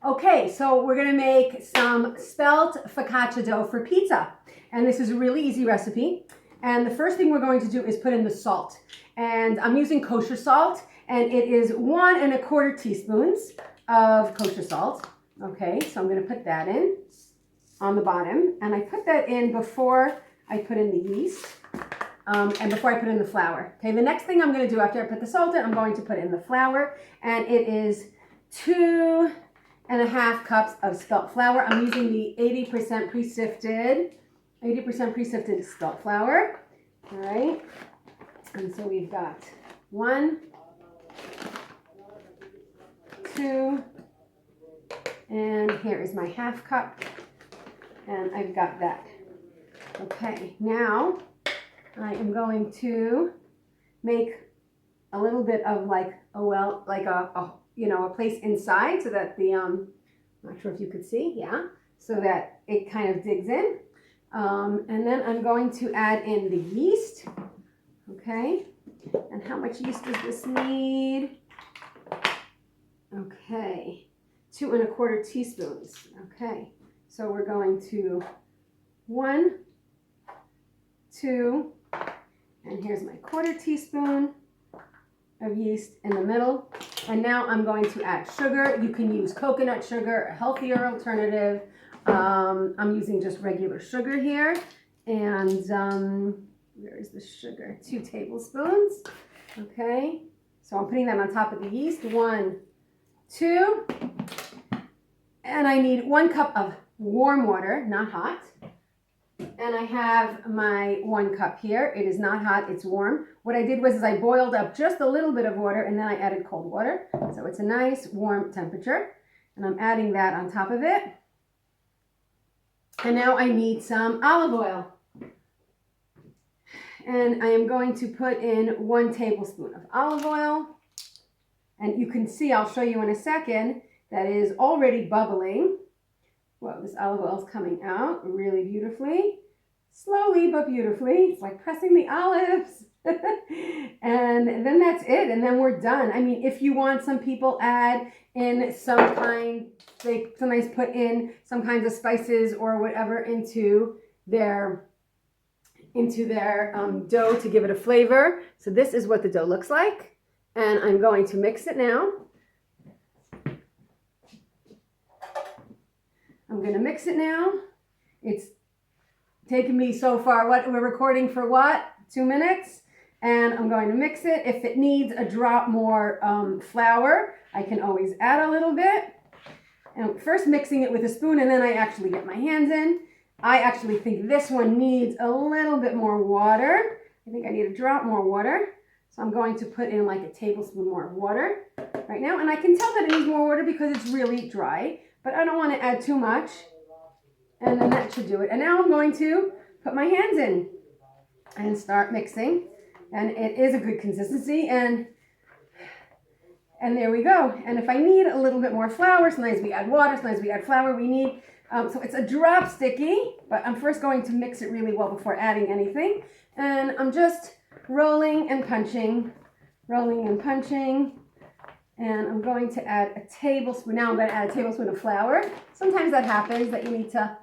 Okay, so we're gonna make some spelt focaccia dough for pizza. And this is a really easy recipe. And the first thing we're going to do is put in the salt. And I'm using kosher salt, and it is 1 1/4 teaspoons of kosher salt. Okay, so I'm gonna put that in on the bottom. And I put that in before I put in the yeast and before I put in the flour. Okay, the next thing I'm gonna do after I put the salt in, I'm going to put in the flour, and it is 2 1/2 cups of spelt flour. I'm using the 80% pre-sifted spelt flour. All right, and so we've got 1, 2, and here is my 1/2 cup, and I've got that. Okay, now I am going to make a little bit of like a place inside so that the I'm not sure if you could see, yeah, so that it kind of digs in. And then I'm going to add in the yeast. Okay, and how much yeast does this need? Okay, 2 1/4 teaspoons. Okay, so we're going to 1, 2, and here's my 1/4 teaspoon of yeast in the middle. And now I'm going to add sugar. You can use coconut sugar, a healthier alternative. I'm using just regular sugar here. And where is the sugar? 2 tablespoons. Okay, so I'm putting that on top of the yeast. 1, 2. And I need 1 cup of warm water, not hot. And I have my 1 cup here. It is not hot, it's warm. What I did was I boiled up just a little bit of water, and then I added cold water. So it's a nice warm temperature. And I'm adding that on top of it. And now I need some olive oil. And I am going to put in 1 tablespoon of olive oil. And you can see, I'll show you in a second, that is already bubbling. Well, this olive oil is coming out really beautifully. Slowly but beautifully. It's like pressing the olives. And then that's it. And then we're done. I mean, if you want, some people add in some kind, they sometimes put in some kinds of spices or whatever into their dough to give it a flavor. So this is what the dough looks like. And I'm going to mix it now. I'm going to mix it now. It's taken me so far, we're recording for 2 minutes? And I'm going to mix it. If it needs a drop more flour, I can always add a little bit. And first mixing it with a spoon, and then I actually get my hands in. I actually think this one needs a little bit more water. I think I need a drop more water. So I'm going to put in like a tablespoon more of water right now. And I can tell that it needs more water because it's really dry, but I don't want to add too much. And then that should do it. And now I'm going to put my hands in and start mixing. And it is a good consistency. And there we go. And if I need a little bit more flour, sometimes we add water, sometimes we add flour. We need, so it's a drop sticky, but I'm first going to mix it really well before adding anything. And I'm just rolling and punching. And I'm going to add a tablespoon. Now I'm going to add a tablespoon of flour. Sometimes that happens that you need to,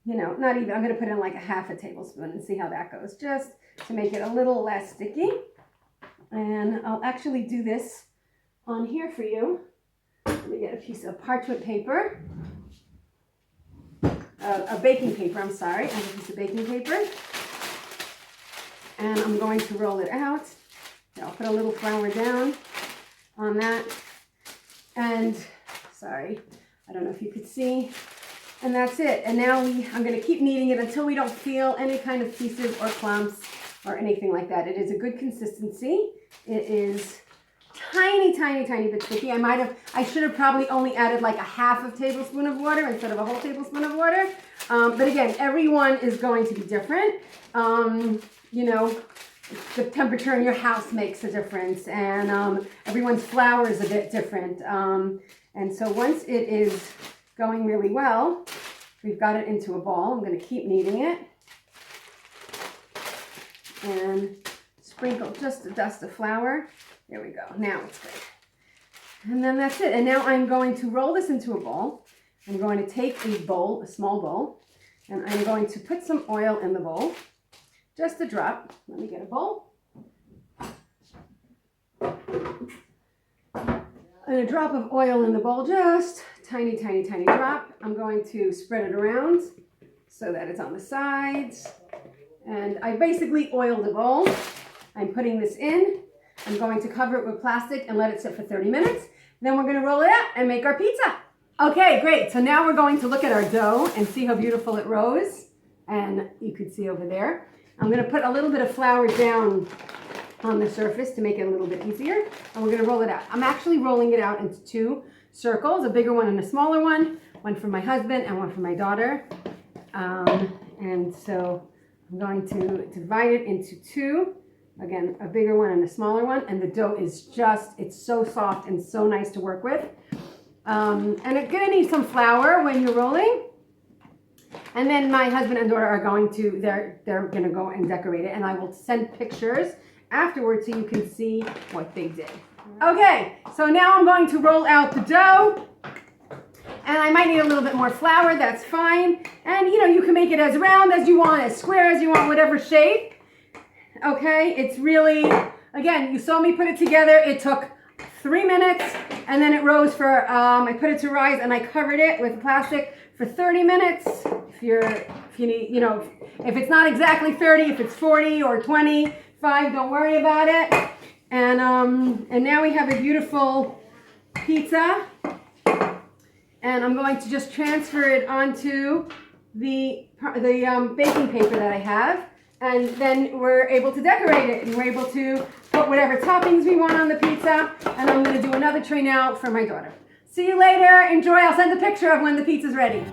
not even, I'm going to put in like a 1/2 tablespoon and see how that goes, just to make it a little less sticky. And I'll actually do this on here for you. Let me get a piece of parchment paper. A baking paper, I'm sorry. I have a piece of baking paper. And I'm going to roll it out. I'll put a little flour down on that. And, sorry, I don't know if you could see. And that's it. And now I'm going to keep kneading it until we don't feel any kind of pieces or clumps or anything like that. It is a good consistency. It is tiny bit sticky. I should have probably only added like a 1/2 tablespoon of water instead of a whole tablespoon of water. But again, everyone is going to be different. The temperature in your house makes a difference, and everyone's flour is a bit different. And so once it is going really well, we've got it into a ball. I'm going to keep kneading it and sprinkle just a dust of flour. There we go. Now it's good. And then that's it. And now I'm going to roll this into a bowl. I'm going to take a bowl, a small bowl, and I'm going to put some oil in the bowl. Just a drop. Let me get a bowl. And a drop of oil in the bowl, just tiny, tiny, tiny drop. I'm going to spread it around so that it's on the sides. And I basically oiled the bowl. I'm putting this in. I'm going to cover it with plastic and let it sit for 30 minutes. Then we're going to roll it out and make our pizza. Okay, great. So now we're going to look at our dough and see how beautiful it rose. And you can see over there. I'm going to put a little bit of flour down on the surface to make it a little bit easier. And we're going to roll it out. I'm actually rolling it out into 2 circles, a bigger one and a smaller one for my husband and one for my daughter. And so I'm going to divide it into 2. Again, a bigger one and a smaller one. And the dough is just, it's so soft and so nice to work with. And it's going to need some flour when you're rolling. And then my husband and daughter are going to, they're going to go and decorate it. And I will send pictures afterwards so you can see what they did. Okay, so now I'm going to roll out the dough. And I might need a little bit more flour, that's fine. And you can make it as round as you want, as square as you want, whatever shape. Okay, it's really, again, you saw me put it together. It took 3 minutes and then it rose for, I put it to rise and I covered it with plastic for 30 minutes. If you need, if it's not exactly 30, if it's 40 or 25, don't worry about it. And now we have a beautiful pizza. And I'm going to just transfer it onto the baking paper that I have. And then we're able to decorate it. And we're able to put whatever toppings we want on the pizza. And I'm going to do another tray now for my daughter. See you later. Enjoy. I'll send a picture of when the pizza's ready.